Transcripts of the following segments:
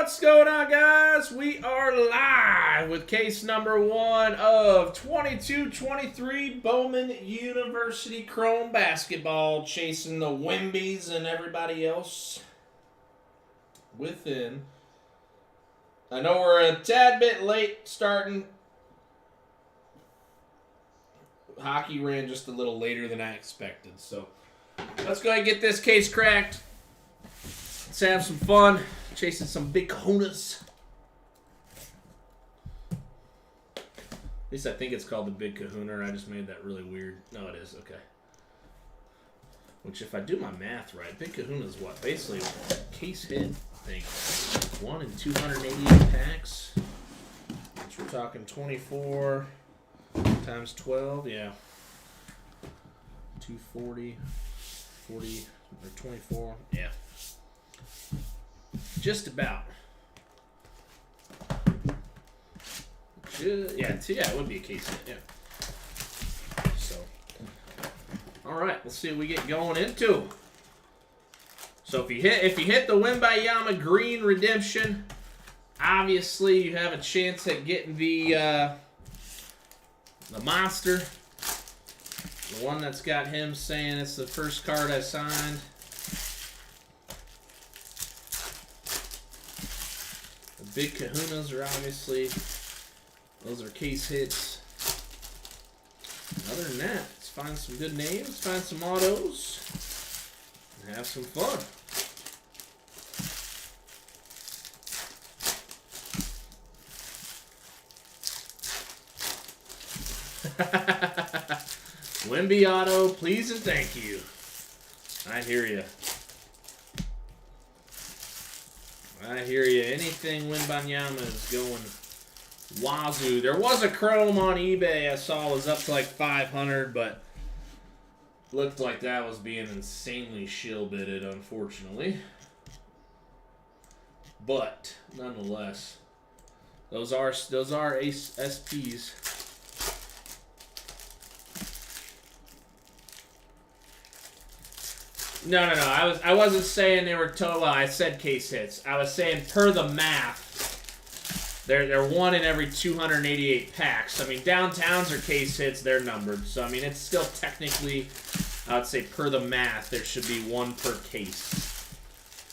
What's going on, guys? We are live with case number 1 of 22-23 Bowman University Chrome Basketball, chasing the Wimbies and everybody else within. I know we're a tad bit late starting. Hockey ran just a little later than I expected, so let's go ahead and get this case cracked. Let's have some fun. Chasing some big kahunas. At least I think it's called the Big Kahuna, or I just made that really weird. No, it is. Okay. Which, if I do my math right, Big Kahuna is what? Basically, case hit, I think. 1 in 288 packs. Which we're talking 24 times 12. Yeah. 240, 40, or 24. Yeah. Just about. Yeah, it would be a case hit, yeah. So, all right, let's see what we get going into. So if you hit the Wimbayama Green Redemption, obviously you have a chance at getting the monster, the one that's got him saying it's the first card I signed. Big Kahunas are obviously, those are case hits. Other than that, let's find some good names, find some autos, and have some fun. Wimby auto, please and thank you. I hear you. I hear you. Anything Wembanyama is going wazoo. There was a chrome on eBay I saw was up to like 500, but looked like that was being insanely shill-bidded, unfortunately. But nonetheless, those are Ace SPs. No. I wasn't saying they were total. I said case hits. I was saying per the math, they're 1 in every 288 packs. I mean, downtowns are case hits. They're numbered. So, I mean, it's still technically, I would say per the math, there should be 1 per case.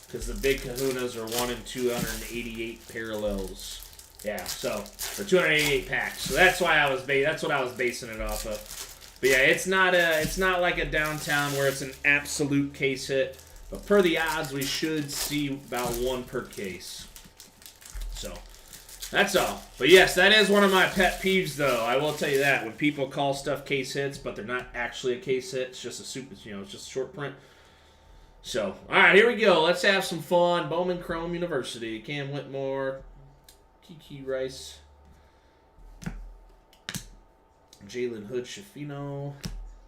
Because the Big Kahunas are 1 in 288 parallels. Yeah, so, or 288 packs. So that's why that's what I was basing it off of. But yeah, it's not like a downtown where it's an absolute case hit. But per the odds, we should see about 1 per case. So, that's all. But yes, that is one of my pet peeves, though. I will tell you that. When people call stuff case hits, but they're not actually a case hit. It's just it's just a short print. So, alright, here we go. Let's have some fun. Bowman Chrome University. Cam Whitmore. Kiki Rice. Jalen Hood Shafino.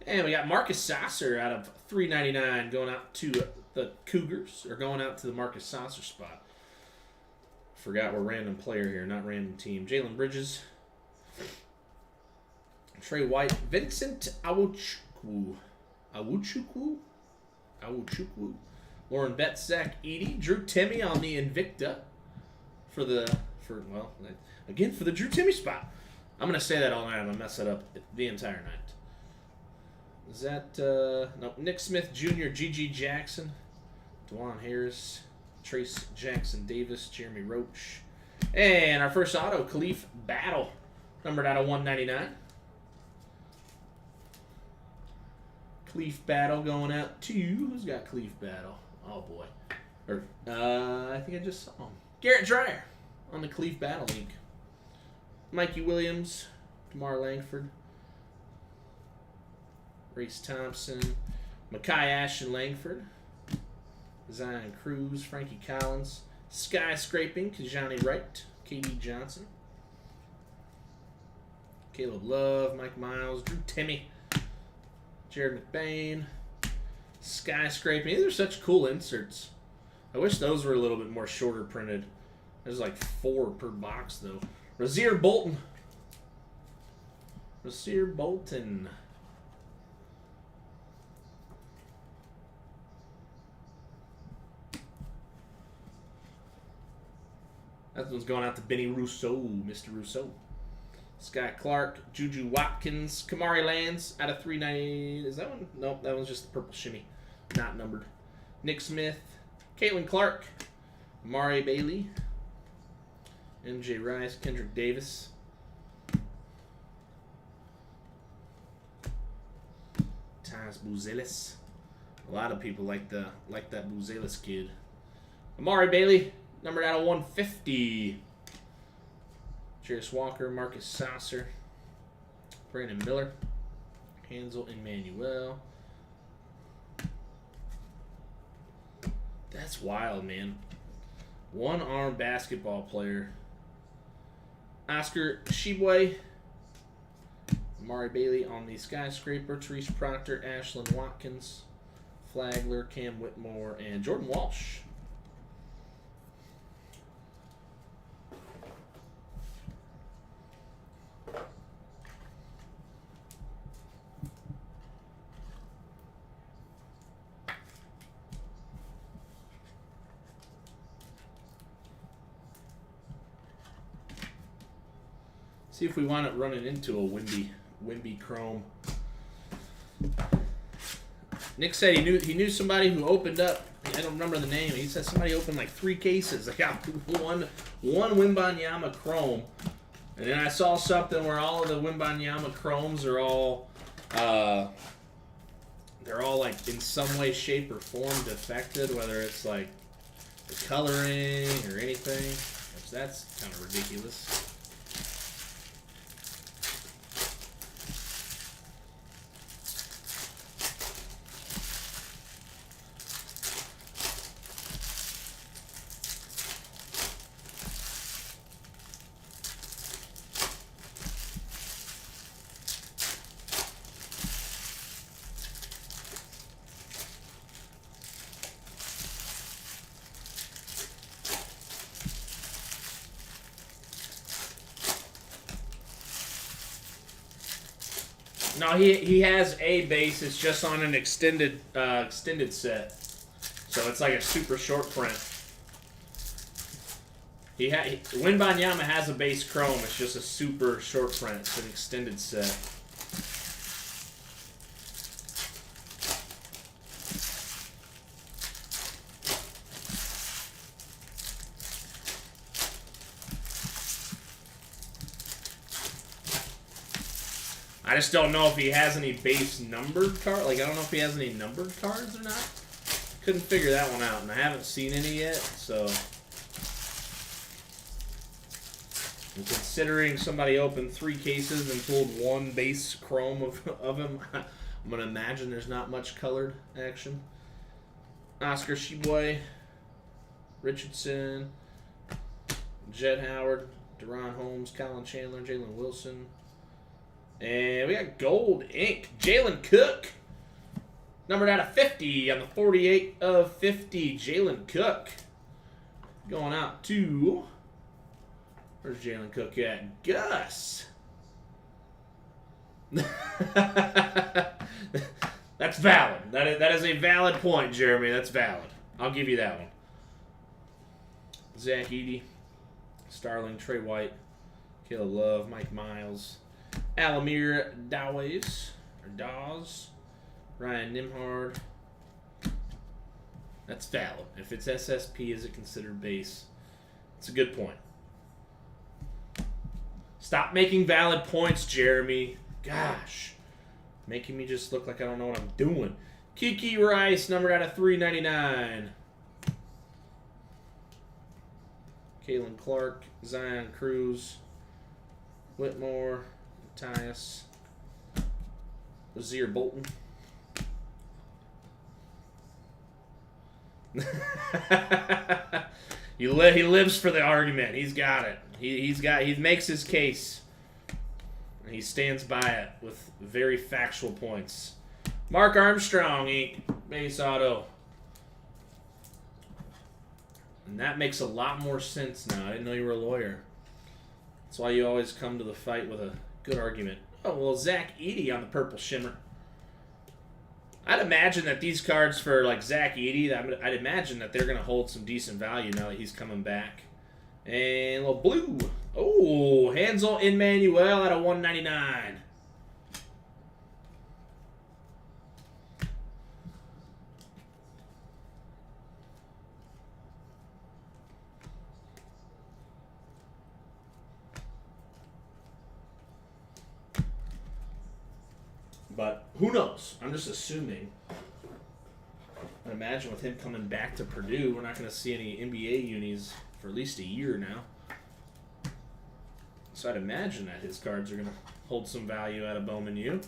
And we got Marcus Sasser out of $3.99 going out to the Cougars, or going out to the Marcus Sasser spot. Forgot we're random player here, not random team. Jalen Bridges. Trey White. Vincent Awuchukwu. Lauren Betts, Zach Edey. Drew Timme on the Invicta for the Drew Timme spot. I'm going to say that all night. I'm going to mess that up the entire night. Is that, no, Nick Smith Jr., G.G. Jackson, DeJuan Harris, Trace Jackson Davis, Jeremy Roach. And our first auto, Khalif Battle, numbered out of 199. Khalif Battle going out to, who's got Khalif Battle? Oh, boy. I think I just saw him. Garrett Dreyer on the Khalif Battle link. Mikey Williams, DeMar Langford, Race Thompson, Makai Ashton Langford, Zion Cruz, Frankie Collins, Skyscraping, Kajani Wright, K.D. Johnson, Caleb Love, Mike Miles, Drew Timme, Jared McBain, Skyscraping. These are such cool inserts. I wish those were a little bit more shorter printed. There's like 4 per box, though. Rasir Bolton. That one's going out to Benny Rousseau, Mr. Rousseau. Scott Clark, Juju Watkins, Kamari Lands out of 390. Is that one? Nope, that one's just the purple shimmy. Not numbered. Nick Smith, Caitlin Clark, Amari Bailey, MJ Rice, Kendrick Davis. Taz Buzelis. A lot of people like that Buzelis kid. Amari Bailey, numbered out of 150. Jarius Walker, Marcus Sasser, Brandon Miller, Hansel Emmanuel. That's wild, man. One-arm basketball player. Oscar Shibwe, Amari Bailey on the skyscraper, Therese Proctor, Ashlyn Watkins, Flagler, Cam Whitmore, and Jordan Walsh. See if we wind up running into a Wimby Chrome. Nick said he knew somebody who opened up. I don't remember the name. He said somebody opened like 3 cases. I got one Wembanyama Chrome, and then I saw something where all of the Wembanyama Chromes are all they're all like in some way, shape, or form defected, whether it's like the coloring or anything. Which that's kind of ridiculous. No, he has a base. It's just on an extended set, so it's like a super short print. Wembanyama has a base chrome. It's just a super short print. It's an extended set. I just don't know if he has any base numbered cards. Like, I don't know if he has any numbered cards or not. Couldn't figure that one out, and I haven't seen any yet, so. And considering somebody opened 3 cases and pulled 1 base chrome of him, I'm going to imagine there's not much colored action. Oscar Shibwe, Richardson, Jed Howard, Deron Holmes, Colin Chandler, Jalen Wilson. And we got gold ink. Jalen Cook. Numbered out of 50 on the 48 of 50. Jalen Cook. Going out to... Where's Jalen Cook at? Gus. That's valid. That is a valid point, Jeremy. That's valid. I'll give you that one. Zach Edey. Starling, Trey White. Caleb Love. Mike Miles. Alamir Dawes, Ryan Nimhard. That's valid. If it's SSP, is it considered base? It's a good point. Stop making valid points, Jeremy. Gosh. Making me just look like I don't know what I'm doing. Kiki Rice, numbered out of 399. Caitlin Clark, Zion Cruz, Whitmore, Tyus, Azir Bolton. He lives for the argument. He's got it. He makes his case. And he stands by it with very factual points. Mark Armstrong, ink, base auto. And that makes a lot more sense now. I didn't know you were a lawyer. That's why you always come to the fight with a good argument. Oh, well, Zach Edey on the purple shimmer. I'd imagine that these cards for like Zach Edey, I'd imagine that they're going to hold some decent value now that he's coming back And a little blue. Oh, Hansel Emmanuel out of 199. But who knows? I'm just assuming. I imagine with him coming back to Purdue, we're not going to see any NBA unis for at least a year now. So I'd imagine that his cards are going to hold some value out of Bowman U.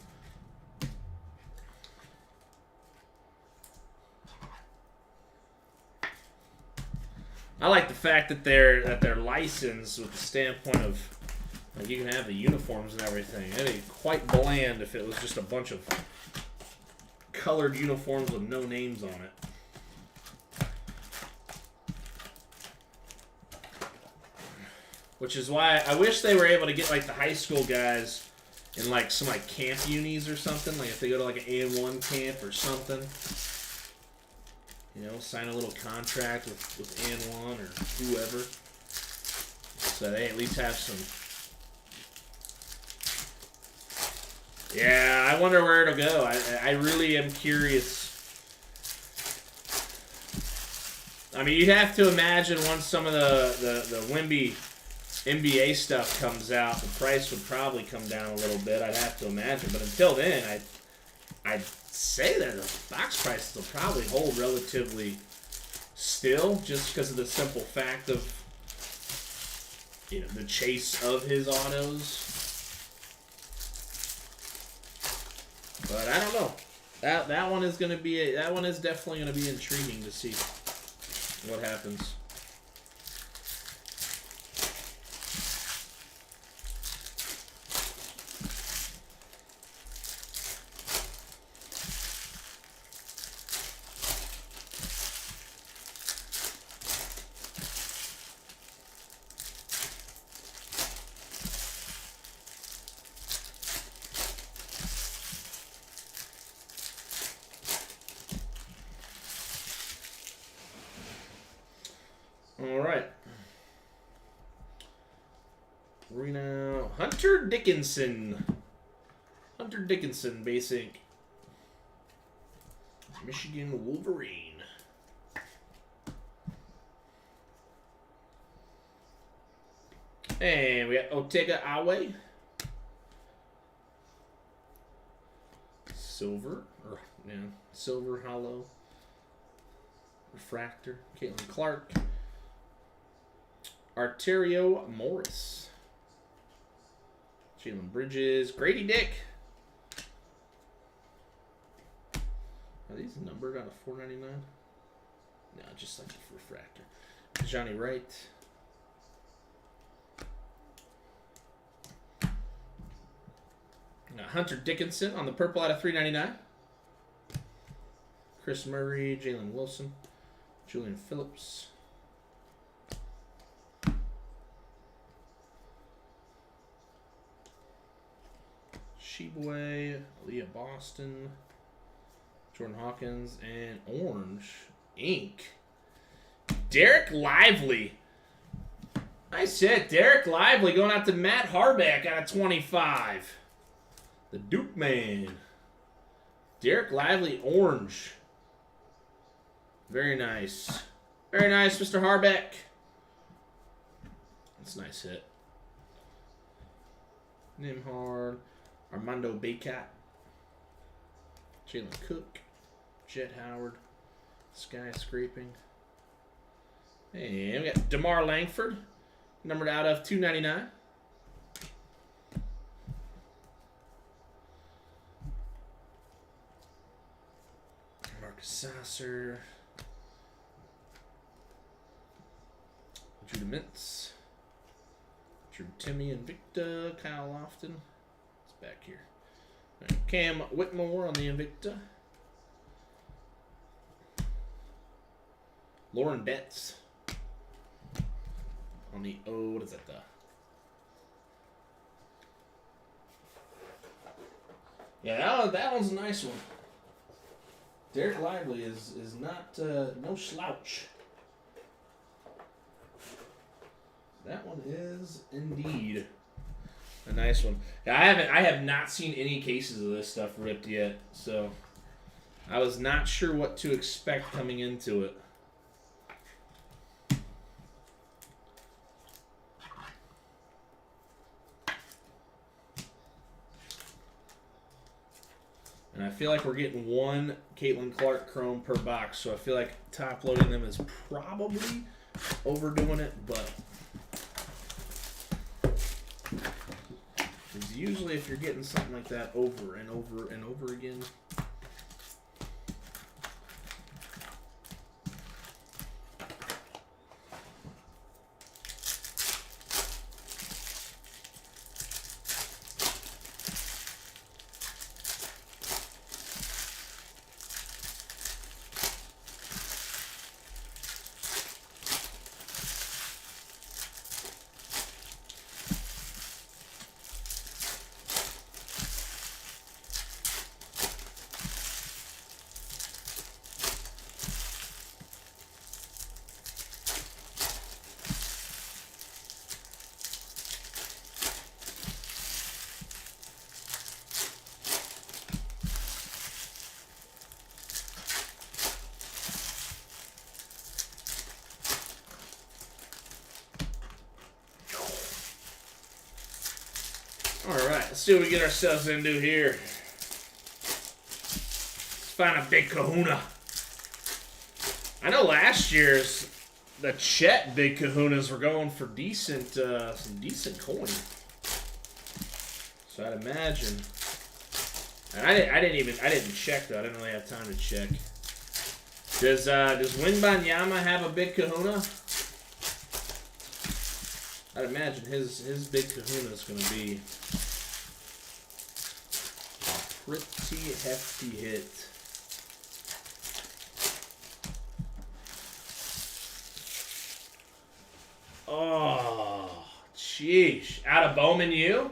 I like the fact that they're licensed with the standpoint of like you can have the uniforms and everything. It'd be quite bland if it was just a bunch of colored uniforms with no names on it. Which is why I wish they were able to get like the high school guys in like some like camp unis or something. Like if they go to like an AN1 camp or something. You know, sign a little contract with AN1 or whoever. So they at least have some. Yeah, I wonder where it'll go. I really am curious. I mean, you'd have to imagine once some of the Wemby NBA stuff comes out, the price would probably come down a little bit. I'd have to imagine. But until then, I'd say that the box prices will probably hold relatively still just because of the simple fact of the chase of his autos. But I don't know. That one is definitely gonna be intriguing to see what happens. All right. Now, Hunter Dickinson. Hunter Dickinson, basic. Michigan Wolverine. And we got Otega Awe. Silver. Silver hollow. Refractor. Caitlin Clark. Arterio Morris. Jalen Bridges. Grady Dick. Are these numbered out of $4.99? No, just like a refractor. Johnny Wright. Hunter Dickinson on the purple out of $3.99. Chris Murray. Jalen Wilson. Julian Phillips. Sheboy, Aaliyah Boston, Jordan Hawkins, and Orange Ink. Derek Lively. Nice hit. Derek Lively going out to Matt Harbeck out of 25. The Duke man. Derek Lively, orange. Very nice. Very nice, Mr. Harbeck. That's a nice hit. Nimhard. Armando Baycat, Jalen Cook, Jet Howard, Skyscraping. And we got DeMar Langford, numbered out of $2.99. Marcus Sasser, Judah Mintz, Drew Timmy Invicta, Kyle Lofton. Back here. Right. Cam Whitmore on the Invicta. Lauren Betts on the what is that? Yeah, that one's a nice one. Derek Lively is not no slouch. That one is indeed a nice one. Yeah, I have not seen any cases of this stuff ripped yet, so I was not sure what to expect coming into it. And I feel like we're getting one Caitlin Clark Chrome per box, so I feel like top loading them is probably overdoing it, but because usually if you're getting something like that over and over and over again, alright, let's see what we get ourselves into here. Let's find a big kahuna. I know last year's the Chet big kahunas were going for decent, some decent coin. So I'd imagine. And I didn't check though. I didn't really have time to check. Does Winbanyama have a big kahuna? I'd imagine his big kahuna is going to be a pretty hefty hit. Oh, sheesh. Out of Bowman U?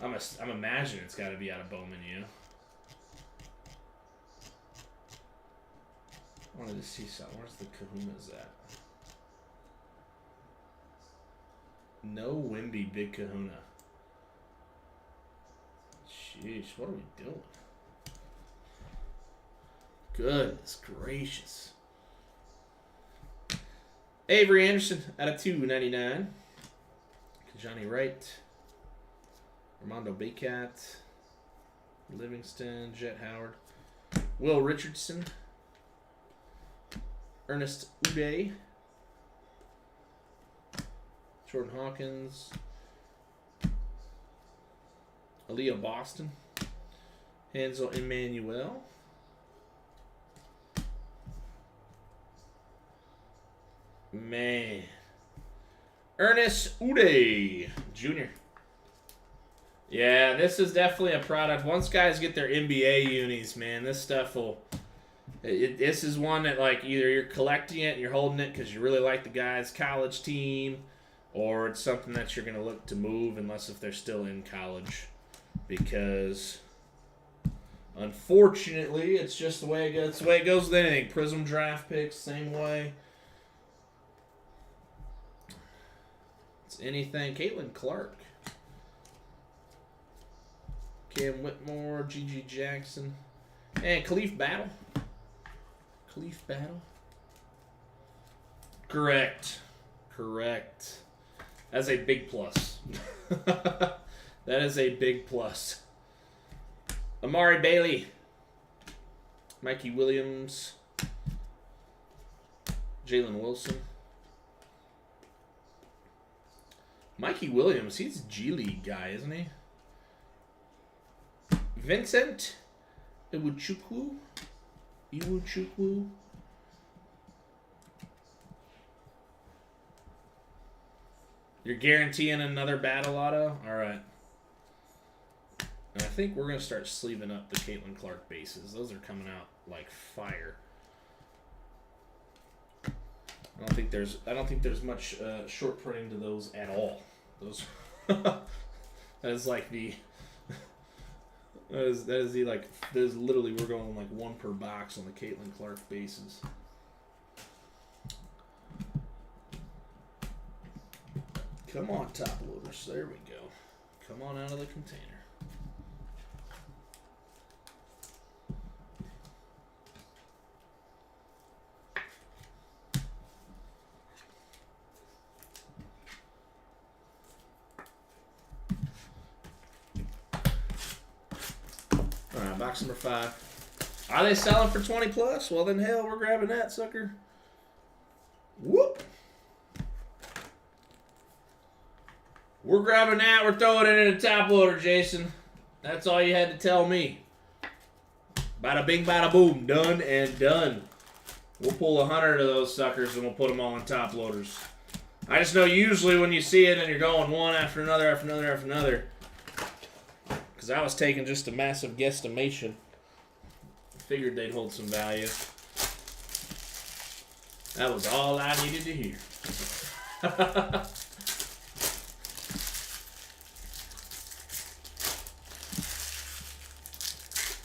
I'm imagining it's got to be out of Bowman U. I wanted to see something. Where's the kahunas at? No Wimby big kahuna. Sheesh, what are we doing? Goodness gracious. Avery Anderson out of 299. Johnny Wright. Armando Baycat. Livingston. Jet Howard. Will Richardson. Ernest Uday. Jordan Hawkins. Aaliyah Boston. Hansel Emmanuel. Man. Ernest Uday Jr. Yeah, this is definitely a product. Once guys get their NBA unis, man, this stuff will... this is one that, like, either you're collecting it and you're holding it because you really like the guy's college team, or it's something that you're going to look to move unless if they're still in college. Because, unfortunately, it's just the way it goes. It's the way it goes with anything. Prism draft picks, same way. It's anything. Caitlin Clark. Cam Whitmore, Gigi Jackson. And Khalif Battle. Khalif Battle. Correct. That's a big plus. That is a big plus. Amari Bailey. Mikey Williams. Jalen Wilson. Mikey Williams, he's a G League guy, isn't he? Vincent Iwuchukwu. You're guaranteeing another battle auto? Alright. And I think we're going to start sleeving up the Caitlin Clark bases. Those are coming out like fire. I don't think there's much short printing to those at all. Those that is like the that is literally, we're going like one per box on the Caitlin Clark bases. Come on, top loaders. There we go. Come on out of the container. Alright, box number 5. Are they selling for 20 plus? Well, then hell, we're grabbing that sucker. Whoop. We're grabbing that. We're throwing it in a top loader, Jason. That's all you had to tell me. Bada bing, bada boom. Done and done. We'll pull 100 of those suckers and we'll put them all in top loaders. I just know usually when you see it and you're going one after another, after another, after another. Because I was taking just a massive guesstimation. Figured they'd hold some value. That was all I needed to hear.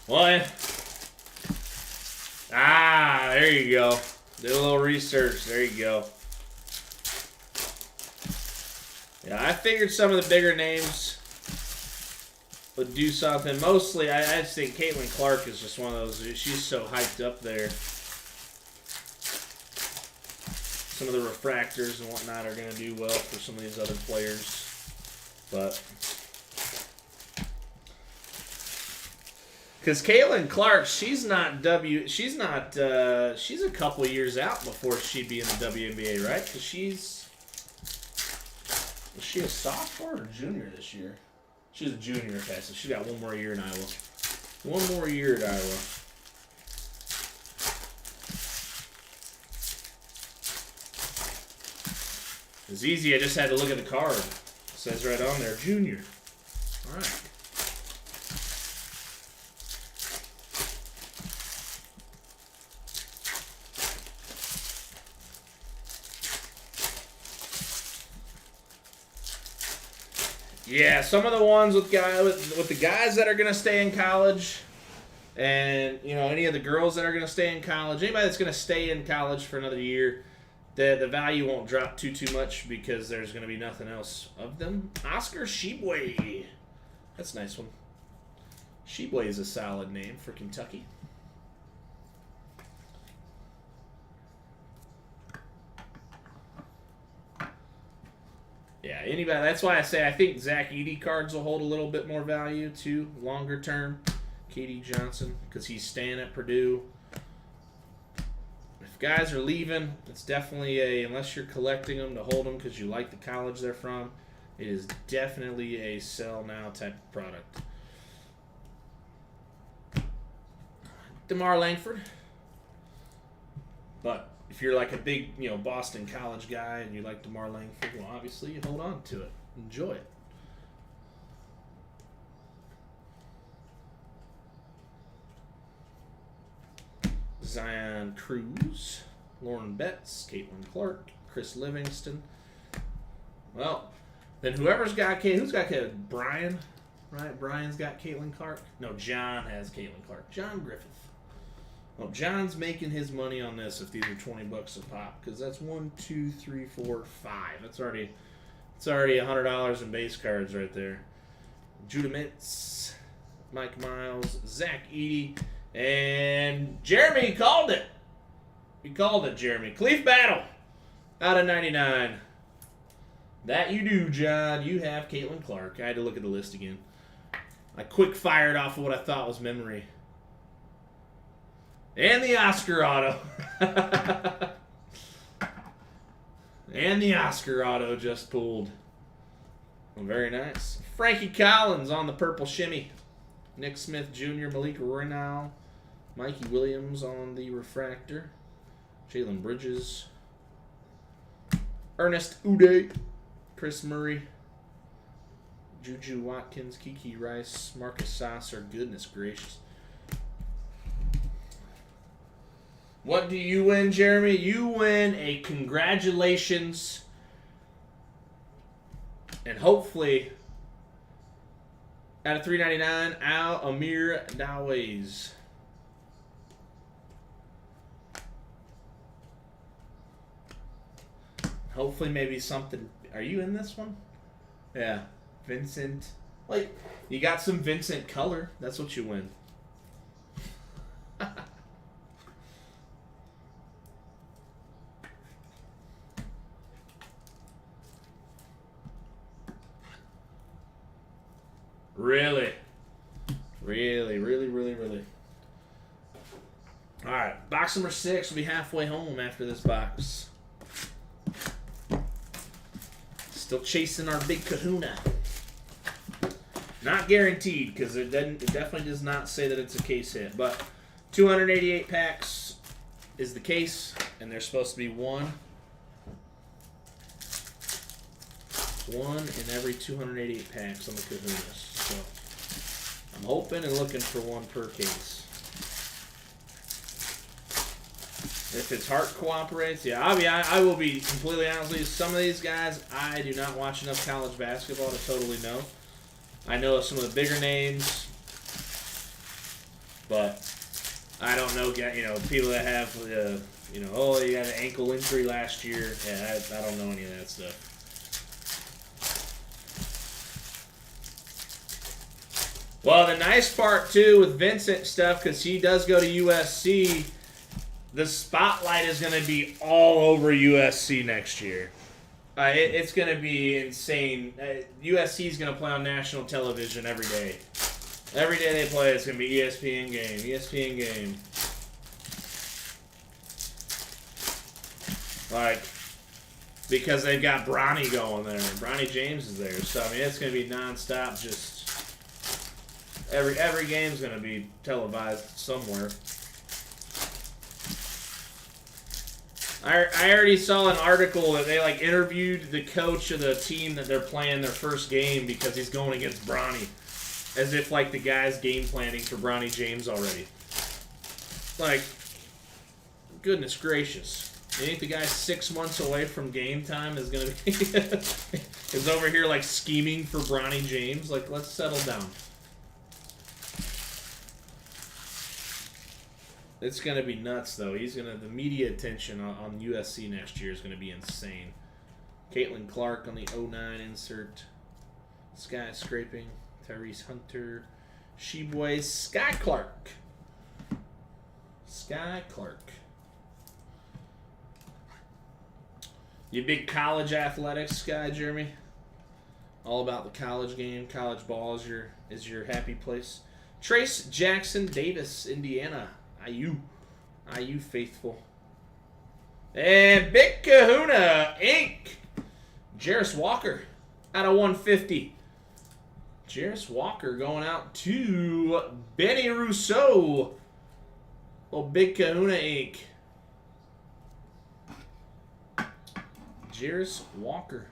Well, there you go. Did a little research. There you go. Yeah, I figured some of the bigger names would do something. Mostly, I just think Caitlin Clark is just one of those. She's so hyped up there. Some of the refractors and whatnot are going to do well for some of these other players. But because Caitlin Clark, she's a couple years out before she'd be in the WNBA, right? Because is she a sophomore or junior this year? She's a junior, okay, so she's got one more year in Iowa. One more year at Iowa. It's easy, I just had to look at the card. It says right on there, junior. All right. Yeah, some of the ones with the guys that are going to stay in college, and any of the girls that are going to stay in college, anybody that's going to stay in college for another year, the value won't drop too much because there's going to be nothing else of them. Oscar Tshiebwe, that's a nice one. Tshiebwe is a solid name for Kentucky. Yeah, anybody. That's why I say I think Zach Edey cards will hold a little bit more value too, longer term. Katie Johnson, because he's staying at Purdue. If guys are leaving, it's definitely unless you're collecting them to hold them because you like the college they're from, it is definitely a sell now type of product. DeMar Langford. But if you're like a big, Boston College guy and you like DeMar Langford, well, obviously you hold on to it. Enjoy it. Zion Cruz, Lauren Betts, Caitlin Clark, Chris Livingston. Well, then who's got Brian, right? Brian's got Caitlin Clark. No, John has Caitlin Clark. John Griffith. Well, John's making his money on this if these are $20 a pop, because that's 1, 2, 3, 4, 5. It's already $100 in base cards right there. Judah Mintz, Mike Miles, Zach Edey, and Jeremy called it. He called it, Jeremy. Cleef Battle out of 99. That you do, John. You have Caitlin Clark. I had to look at the list again. I quick fired off of what I thought was memory. And the Oscar auto. And the Oscar auto just pulled. Well, very nice. Frankie Collins on the purple shimmy. Nick Smith Jr., Malik Rinal, Mikey Williams on the refractor. Jalen Bridges. Ernest Uday. Chris Murray. Juju Watkins, Kiki Rice, Marcus Sasser. Goodness gracious. What do you win, Jeremy? You win a congratulations. And hopefully, out of $3.99, Al Amir Dawes. Hopefully, maybe something Are you in this one? Yeah. Vincent. Like, you got some Vincent color. That's what you win. Really? Really. Alright, box number 6 will be halfway home after this box. Still chasing our big kahuna. Not guaranteed, because it definitely does not say that it's a case hit. But 288 packs is the case, and there's supposed to be one in every 288 packs on the kahunas. So I'm hoping and looking for one per case. If his heart cooperates, yeah, I will be completely honest with you. Some of these guys, I do not watch enough college basketball to totally know. I know some of the bigger names, but I don't know, you know, people that have, you know, oh, you got an ankle injury last year. Yeah, I don't know any of that stuff. Well, the nice part, too, with Vincent stuff, because he does go to USC, the spotlight is going to be all over USC next year. It's going to be insane. USC is going to play on national television every day. Every day they play, it's going to be ESPN game, ESPN game. Like, because they've got Bronny going there. Bronny James is there. So, I mean, it's going to be nonstop. Just every game's going to be televised somewhere. I already saw an article that they like interviewed the coach of the team that they're playing their first game because he's going against Bronny, as if like the guy's game planning for Bronny James already. Like, goodness gracious! You think the guy 6 months away from game time is gonna be is over here like scheming for Bronny James? Like, let's settle down. It's going to be nuts, though. The media attention on USC next year is going to be insane. Caitlin Clark on the 09 insert. Skyscraping. Tyrese Hunter. Sheboy. Sky Clark. Sky Clark. You big college athletics guy, Jeremy? All about the college game. College ball is your happy place. Trace Jackson Davis, Indiana. IU faithful. And Big Kahuna Inc. Jarris Walker out of 150. Jarris Walker going out to Benny Rousseau. Oh, Big Kahuna Inc. Jarris Walker.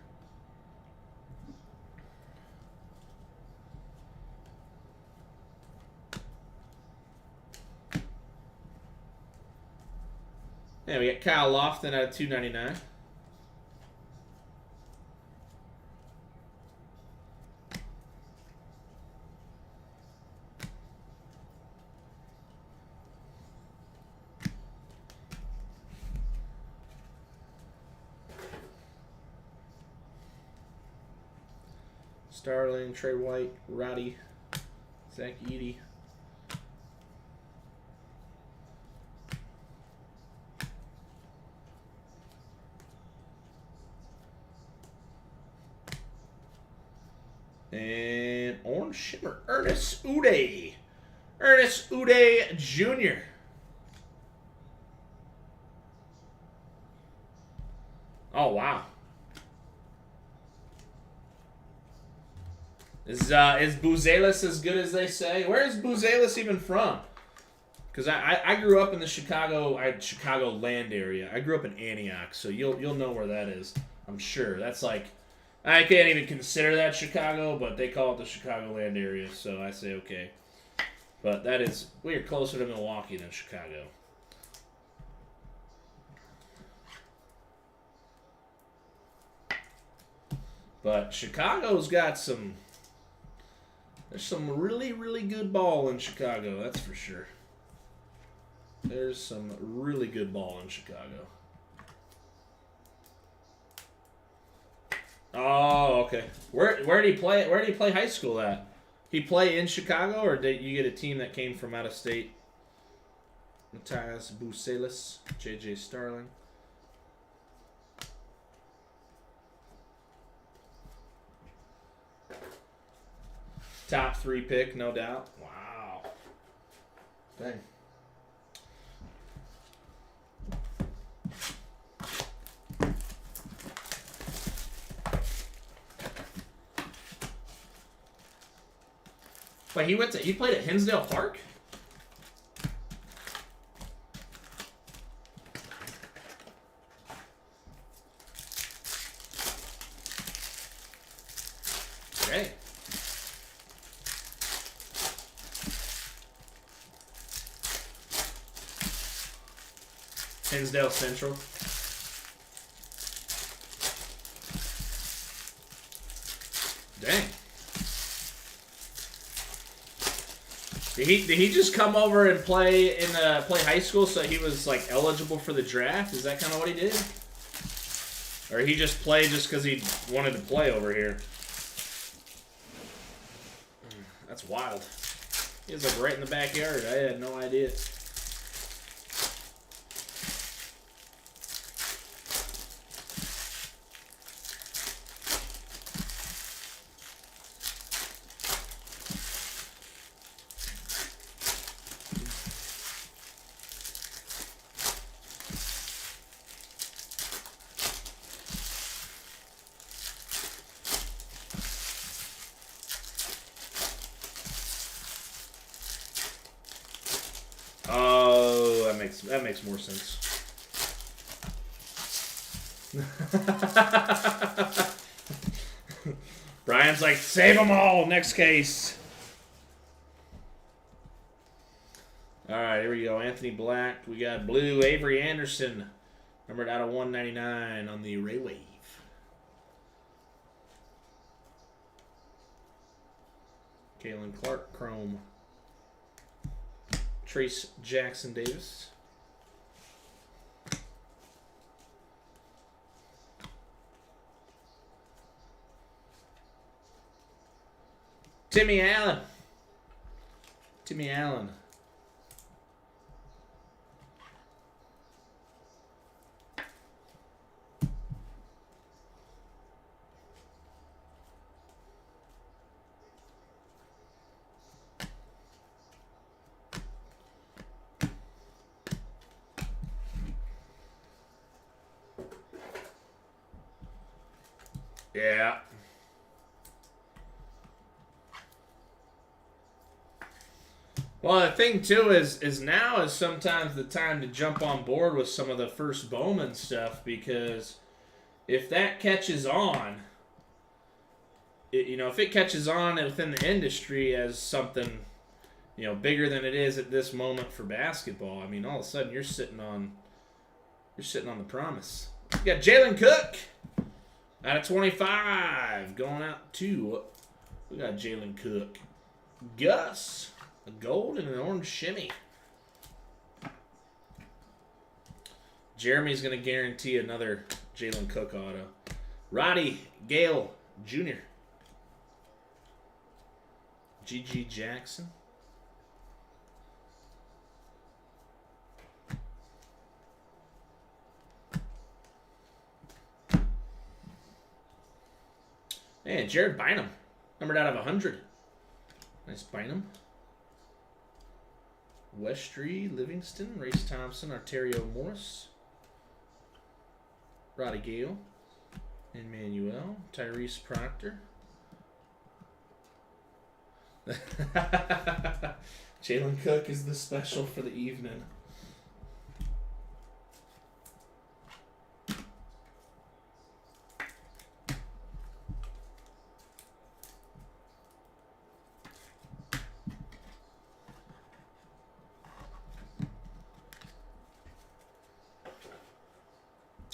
Yeah, we got Kyle Lofton out of 299. Starling, Trey White, Roddy, Zach Edey. And Orange Shimmer, Ernest Uday. Ernest Uday Jr. Oh, wow. Is Buzelis as good as they say? Where is Buzelis even from? Because I grew up in the Chicago land area. I grew up in Antioch, so you'll know where that is. I'm sure. That's like, I can't even consider that Chicago, but they call it the Chicagoland area, so I say okay. But that is, we're closer to Milwaukee than Chicago. But Chicago's got some, there's some really, really good ball in Chicago, that's for sure. There's some really good ball in Chicago. Oh, okay. Where did he play? Where did he play high school at? He play in Chicago, or did you get a team that came from out of state? Matthias Bucelis, J.J. Starling. Top 3 pick, no doubt. Wow. Dang. But he played at Hinsdale Park? Great. Hinsdale Central. Dang. Did he just come over and play play high school so he was like eligible for the draft? Is that kind of what he did? Or he just played just because he wanted to play over here? That's wild. He was like right in the backyard. I had no idea. Oh, that makes more sense. Brian's like, save them all. Next case. All right, here we go. Anthony Black. We got blue. Avery Anderson, numbered out of 199 on the Ray Wave. Kalen Clark, chrome. Trace Jackson Davis. Timmy Allen. Timmy Allen. Yeah. Well, the thing too is now is sometimes the time to jump on board with some of the first Bowman stuff, because if that catches on, if it catches on within the industry as something, bigger than it is at this moment for basketball, I mean, all of a sudden you're sitting on the promise. You got Jalen Cook out of 25 going out to, we got Jalen Cook. Gus, a gold and an orange shimmy. Jeremy's going to guarantee another Jalen Cook auto. Roddy Gale Jr. G.G. Jackson. And Jared Bynum, numbered out of 100. Nice Bynum. Westry, Livingston, Race Thompson, Arterio Morris, Roddy Gale, Emmanuel, Tyrese Proctor. Jalen Cook is the special for the evening.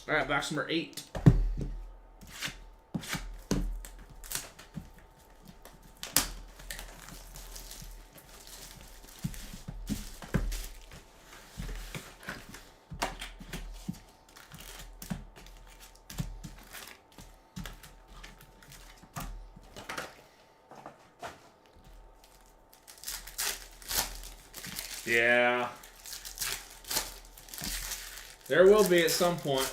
All right, box number 8. Yeah. There will be at some point.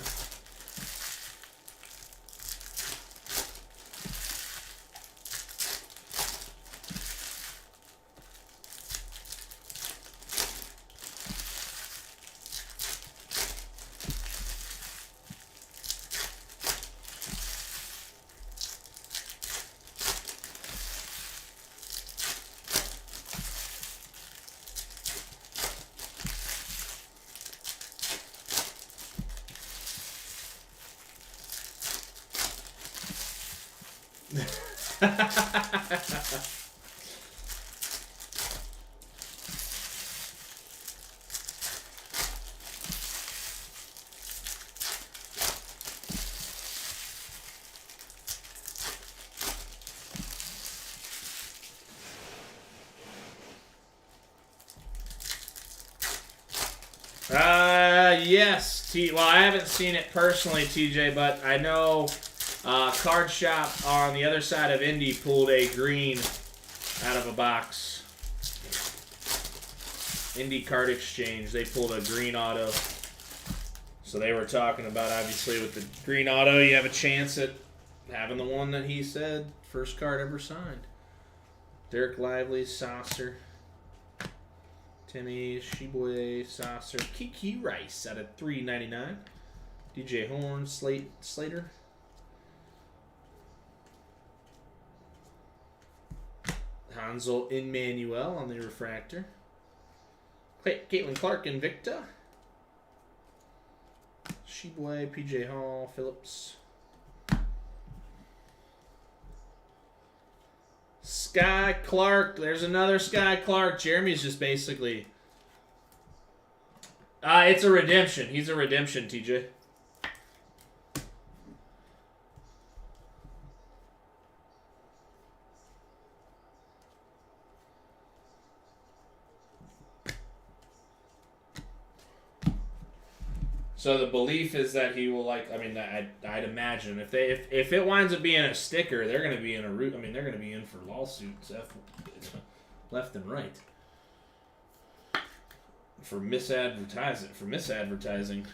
Yes. Well, I haven't seen it personally, TJ, but I know Card Shop on the other side of Indy pulled a green out of a box. Indy Card Exchange, they pulled a green auto. So they were talking about, obviously, with the green auto, you have a chance at having the one that he said, first card ever signed. Derek Lively, Saucer. Timmy, Shibue, Saucer, Kiki Rice out of $3.99. DJ Horn, Slater. Hansel Emmanuel on the refractor. Caitlin Clark, Invicta. Shibue, PJ Hall, Phillips. Sky Clark. There's another Sky Clark. Jeremy's just basically... it's a redemption. He's a redemption, TJ. So the belief is that he will, like, I mean, I'd imagine if it winds up being a sticker, they're going to be in a root. I mean, they're going to be in for lawsuits left and right for misadvertising.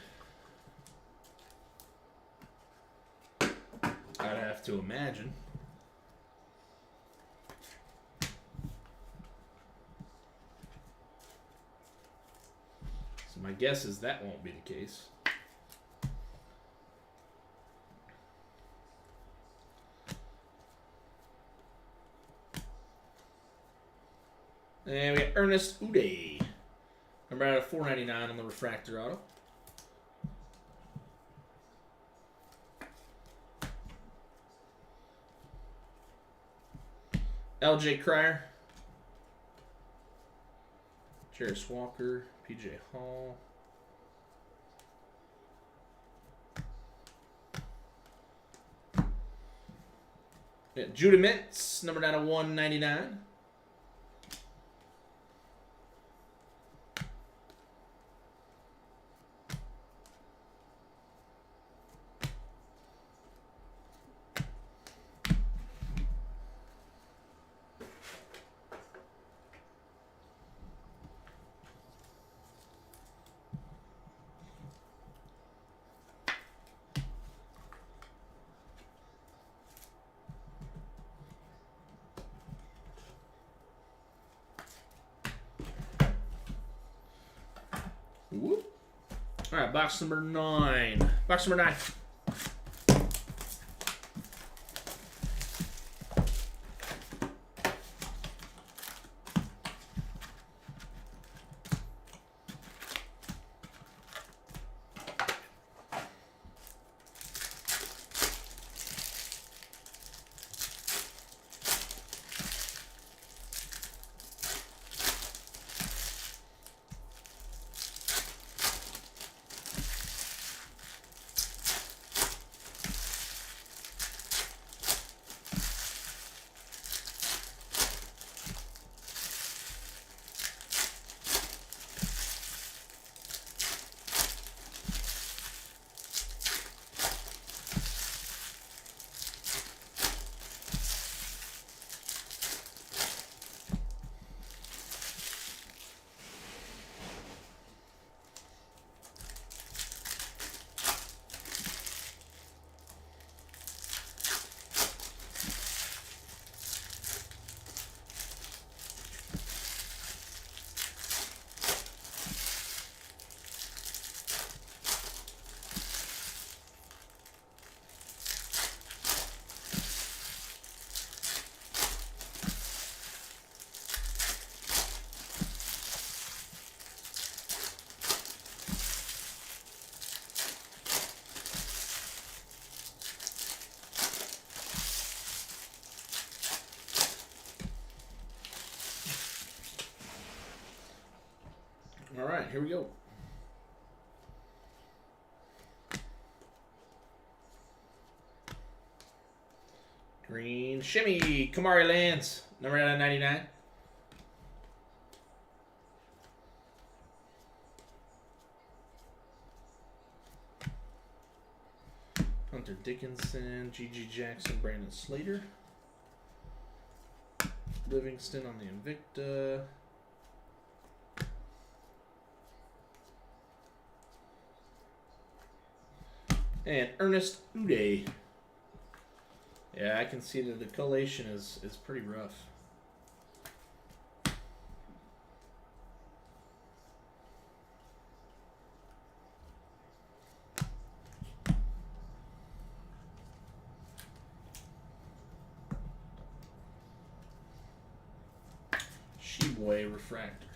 I'd have to imagine. So my guess is that won't be the case. And we got Ernest Uday. Number out of $4.99 on the refractor auto. LJ Cryer. Jarris Walker. PJ Hall. Judah Mintz. Number out of $1.99. Whoop. All right, box number 9. Box number 9. All right, here we go. Green shimmy, Kamari Lance, number out of 99. Hunter Dickinson, G.G. Jackson, Brandon Slater. Livingston on the Invicta. And Ernest Uday. Yeah, I can see that the collation is pretty rough. Sheboy refractor.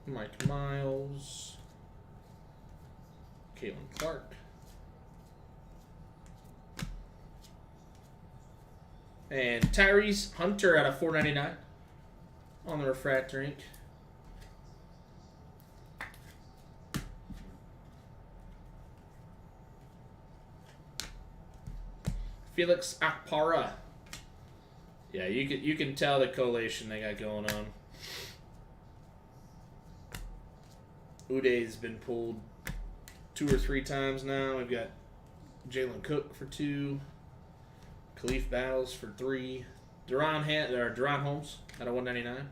Mike Miles. Caitlin Clark. And Tyrese Hunter out of 499 on the refractor ink. Felix Akpara. Yeah, you can tell the collation they got going on. Uday's been pulled 2 or 3 times now. We've got Jalen Cook for 2, Khalif Battles for 3, Duron Holmes out of 199.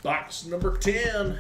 Box number 10.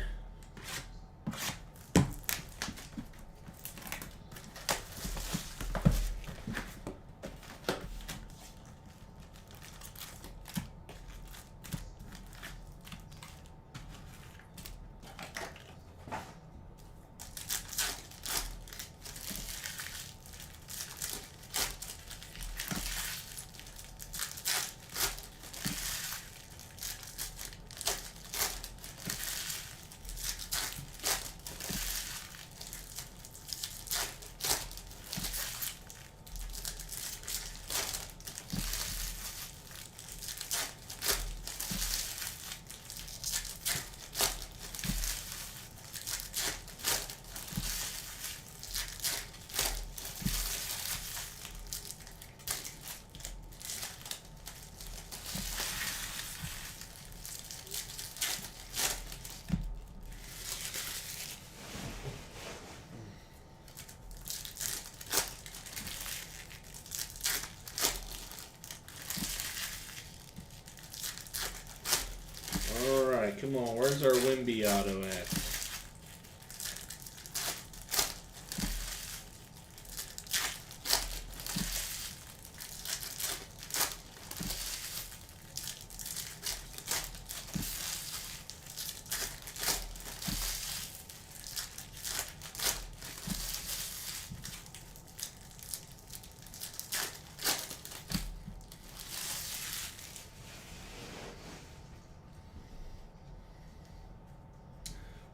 Alright, come on. Where's our Wimby auto at?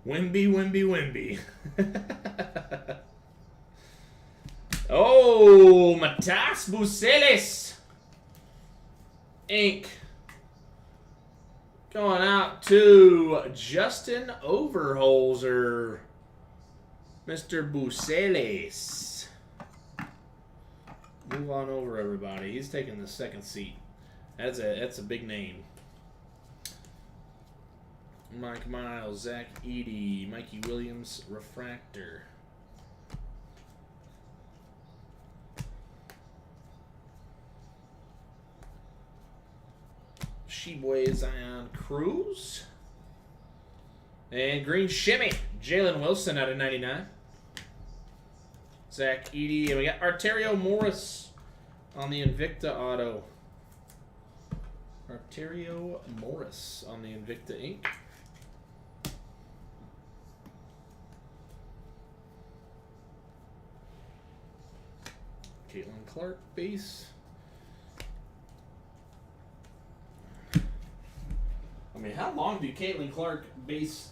Wimby. Oh, Matas Bucelis. Ink. Going out to Justin Overholzer. Mr. Bucelis. Move on over, everybody. He's taking the second seat. That's a big name. Mike Miles, Zach Edey, Mikey Williams, refractor. Sheboy Zion Cruz. And green shimmy. Jalen Wilson out of 99. Zach Edey. And we got Arterio Morris on the Invicta auto. Arterio Morris on the Invicta ink. Caitlin Clark base. I mean, how long do Caitlin Clark base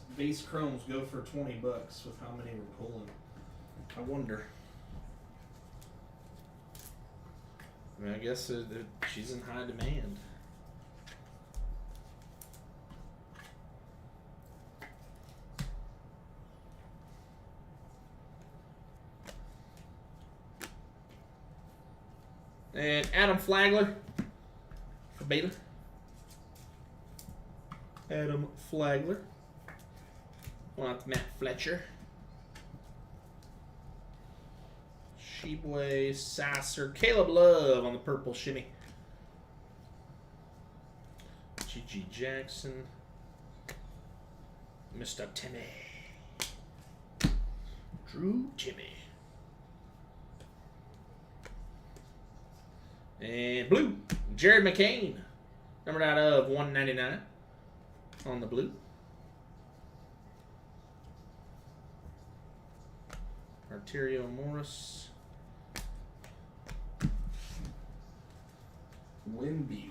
chromes go for 20 bucks with how many we're pulling? I wonder. I mean, I guess she's in high demand. And Adam Flagler for Baylor. Adam Flagler. Going out to Matt Fletcher. Sheboy, Sasser, Caleb Love on the purple shimmy. G.G. Jackson. Mr. Timmy. Drew Timmy. And blue, Jared McCain. Numbered out of 199 on the blue. Arterio Morris. Wimby.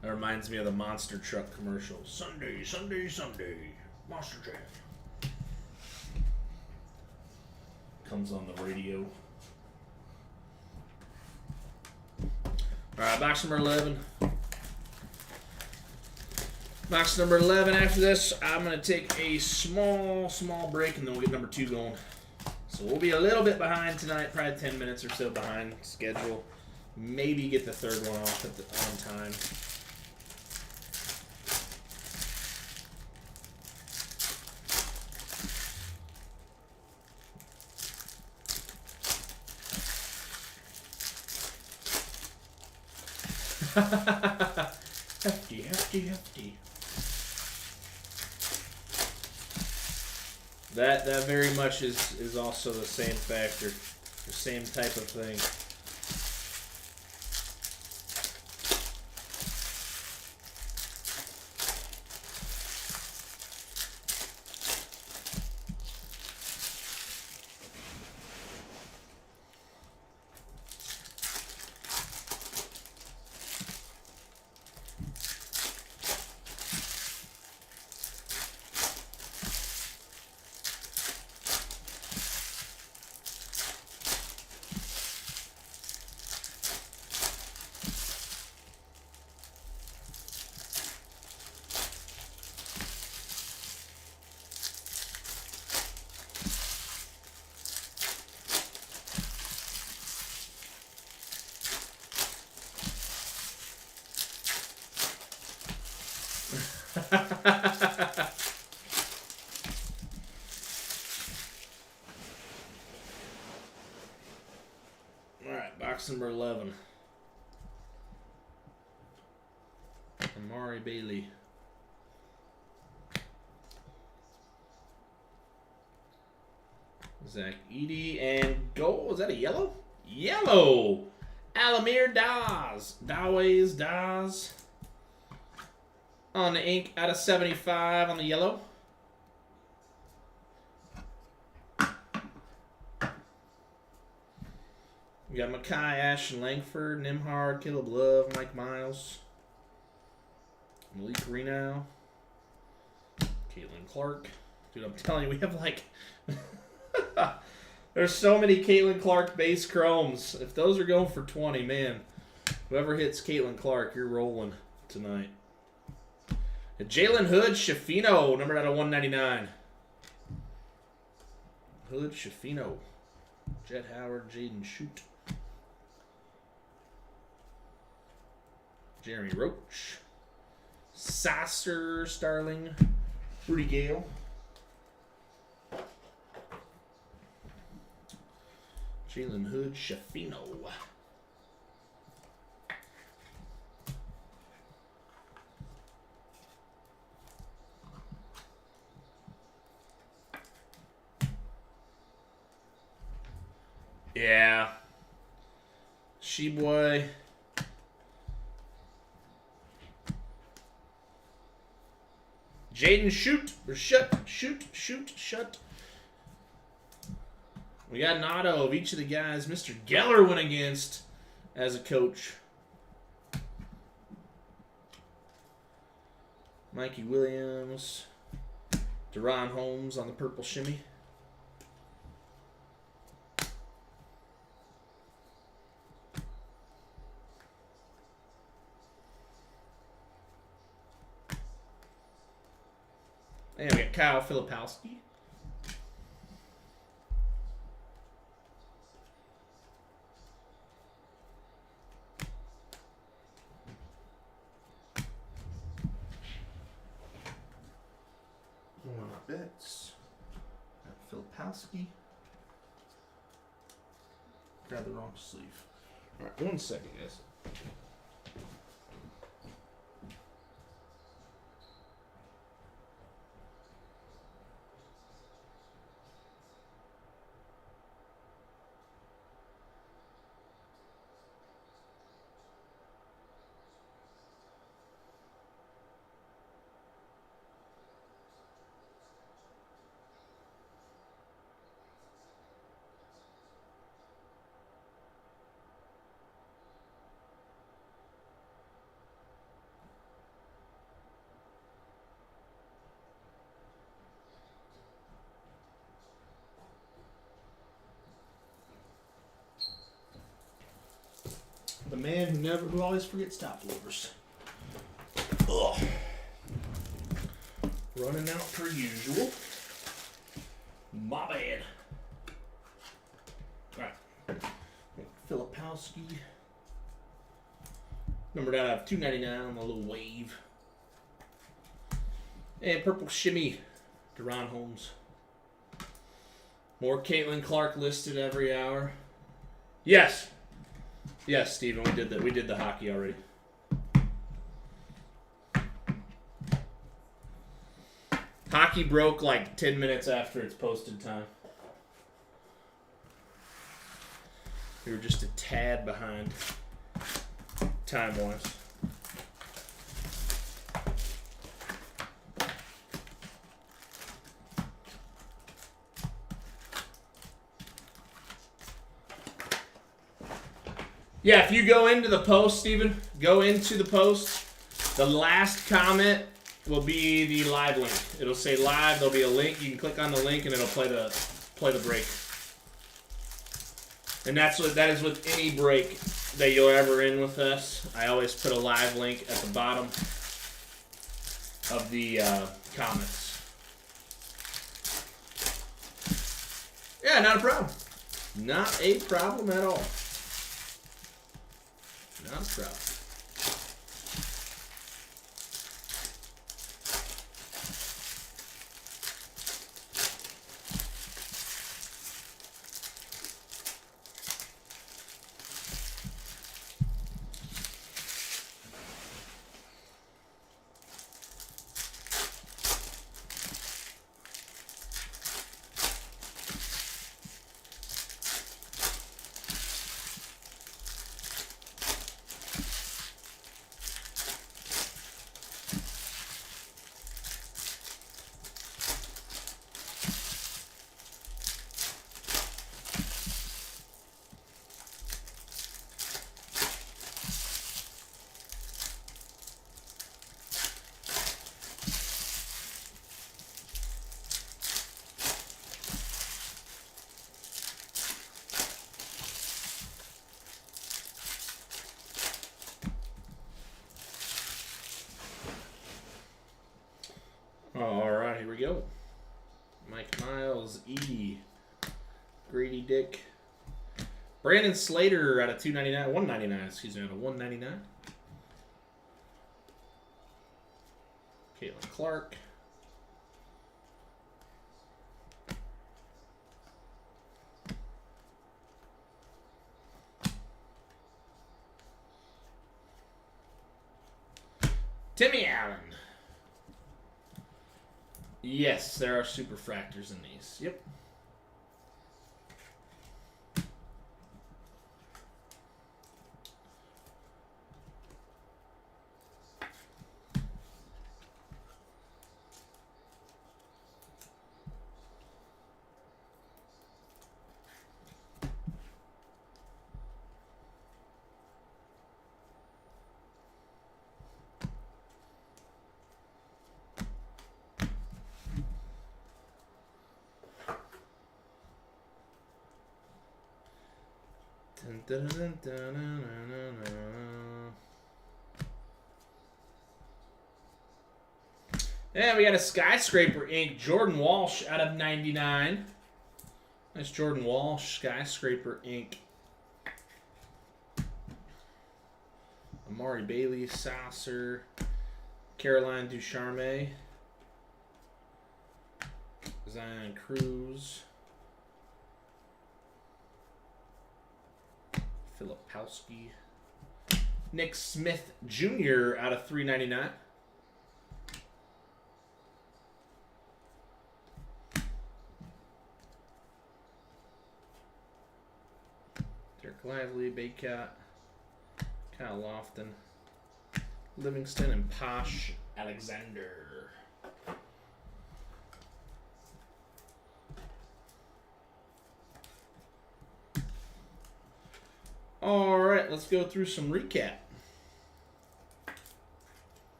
That reminds me of the Monster Truck commercial. Sunday. Monster Truck. Comes on the radio. Alright, box number 11. Box number 11. After this, I'm going to take a small break, and then we'll get number 2 going. So we'll be a little bit behind tonight, probably 10 minutes or so behind schedule. Maybe get the third one off on time. Hefty. That very much is also the same factor, the same type of thing. Alright, box number 11. Amari Bailey. Zach Edey and gold. Is that a yellow? Yellow! Alamir Daz. On the ink out of 75 on the yellow. We got Mackay, Ashton Langford, Nimhard, Caleb Love, Mike Miles, Malik Reno, Caitlin Clark. Dude, I'm telling you, we have like... There's so many Caitlin Clark base chromes. If those are going for 20, man, whoever hits Caitlin Clark, you're rolling tonight. Jalen Hood, Shafino, numbered out of 199. Hood, Shafino. Jet Howard, Jaden Shoot. Jeremy Roach. Sasser, Starling. Rudy Gale. Jalen Hood, Shafino. Yeah. Sheboy. Jaden Shoot. Or Shut. We got an auto of each of the guys Mr. Geller went against as a coach. Mikey Williams. Deron Holmes on the purple shimmy. And we got Kyle Filipowski. One bets. Filipowski. Grab the wrong sleeve. All right, 1 second, guys. The man who always forgets top loaders. Ugh. Running out per usual. My bad. Alright. Filipowski. Numbered out of 299 on the little wave. And purple shimmy. Deron Holmes. More Caitlin Clark listed every hour. Yes. Yes, Steven, we did that. We did the hockey already. Hockey broke like 10 minutes after its posted time. We were just a tad behind time-wise. Yeah, if you go into the post, Steven, go into the post. The last comment will be the live link. It'll say live. There'll be a link. You can click on the link and it'll play the break. And that is with any break that you're ever in with us. I always put a live link at the bottom of the comments. Yeah, not a problem. Not a problem at all. Not a problem. All right, here we go. Mike Miles, E. Grady Dick. Brandon Slater out of 299, 199, excuse me, out of 199. Caitlin Clark. Timmy Allen. Yes, there are superfractors in these. Yep. And we got a Skyscraper ink, Jordan Walsh out of 99. Nice Jordan Walsh, Skyscraper ink. Amari Bailey, Saucer, Caroline Ducharme, Zion Cruz, Filipowski, Nick Smith Jr. out of 399. Derek Lively, Baycott, Kyle Lofton, Livingston, and Posh Alexander. All right, let's go through some recap.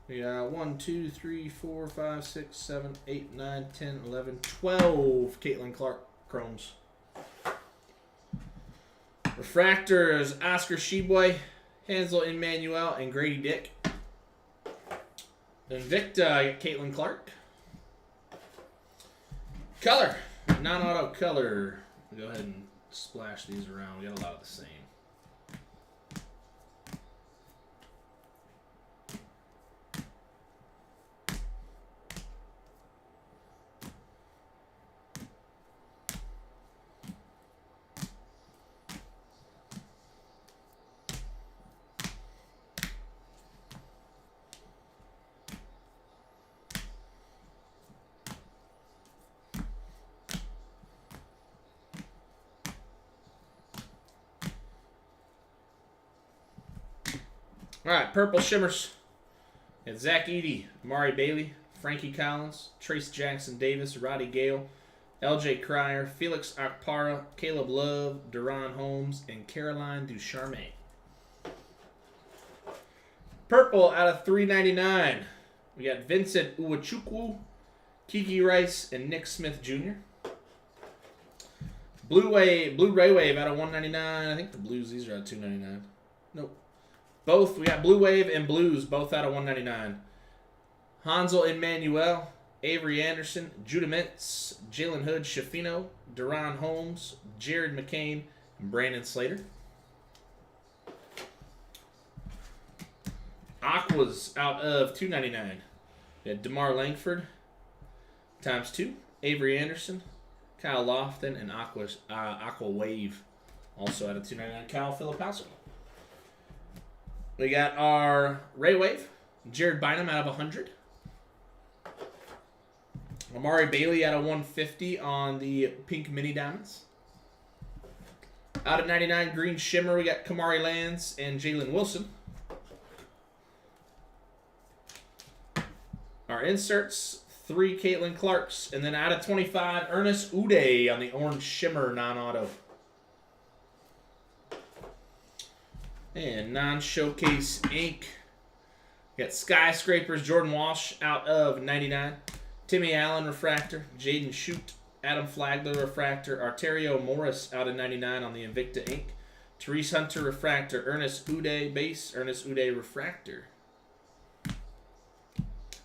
We got 1, 2, 3, 4, 5, 6, 7, 8, 9, 10, 11, 12 Caitlin Clark chromes. Refractors, Oscar Sheboy, Hansel Emmanuel, and Grady Dick. Invicta, Caitlin Clark. Color, non-auto color. We'll go ahead and splash these around. We got a lot of the same. All right, Purple Shimmers. It's Zach Edey, Amari Bailey, Frankie Collins, Trace Jackson Davis, Roddy Gale, LJ Cryer, Felix Akpara, Caleb Love, Duran Holmes, and Caroline Ducharme. Purple out of 399. We got Vincent Uwachukwu, Kiki Rice, and Nick Smith Jr. Blue-Ray Wave out of 199. I think the Blues, these are out of 299. Nope. Both, we got Blue Wave and Blues, both out of 199. Hansel Emmanuel, Avery Anderson, Judah Mintz, Jalen Hood, Shafino, Duran Holmes, Jared McCain, and Brandon Slater. Aquas out of 299. We had DeMar Langford, times 2, Avery Anderson, Kyle Lofton, and Aqua Wave, also out of 299. Kyle Filipowski. We got our Ray Wave, Jared Bynum out of 100. Amari Bailey out of 150 on the pink mini diamonds. Out of 99 green shimmer, we got Kamari Lands and Jalen Wilson. Our inserts, 3 Caitlin Clarks, and then out of 25, Ernest Uday on the orange shimmer non-auto. And non-showcase ink. We got Skyscrapers, Jordan Walsh out of 99. Timmy Allen refractor, Jaden Shute, Adam Flagler refractor, Arterio Morris out of 99 on the Invicta ink. Therese Hunter refractor, Ernest Uday base, Ernest Uday refractor.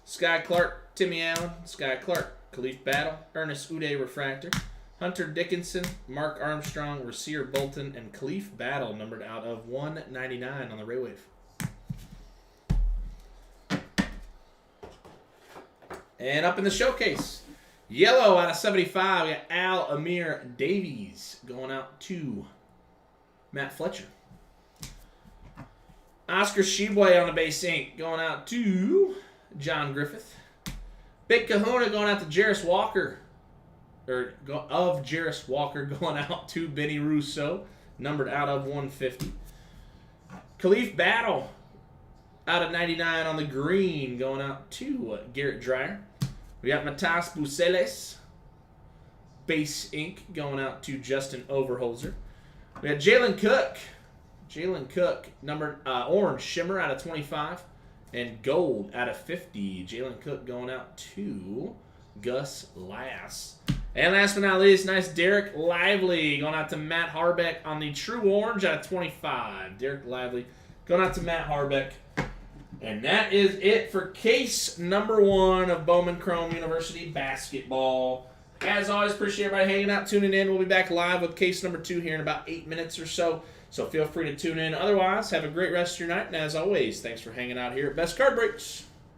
Sky Clark, Timmy Allen, Sky Clark, Khalif Battle, Ernest Uday refractor. Hunter Dickinson, Mark Armstrong, Rasir Bolton, and Khalif Battle numbered out of 199 on the Ray Wave. And up in the showcase, yellow out of 75, we got Al Amir Davies going out to Matt Fletcher. Oscar Sheboy on the base ink going out to John Griffith. Big Kahuna going out to Jarris Walker. Of Jarris Walker going out to Benny Russo. Numbered out of 150. Khalif Battle out of 99 on the green going out to Garrett Dreyer. We got Matas Buceles. Base ink going out to Justin Overholzer. We got Jalen Cook. Jalen Cook, numbered orange shimmer out of 25 and gold out of 50. Jalen Cook going out to Gus Lass. And last but not least, nice Derek Lively going out to Matt Harbeck on the true orange out of 25. Derek Lively going out to Matt Harbeck. And that is it for case number 1 of Bowman Chrome University Basketball. As always, appreciate everybody hanging out, tuning in. We'll be back live with case number 2 here in about 8 minutes or so. So feel free to tune in. Otherwise, have a great rest of your night. And as always, thanks for hanging out here at Best Card Breaks.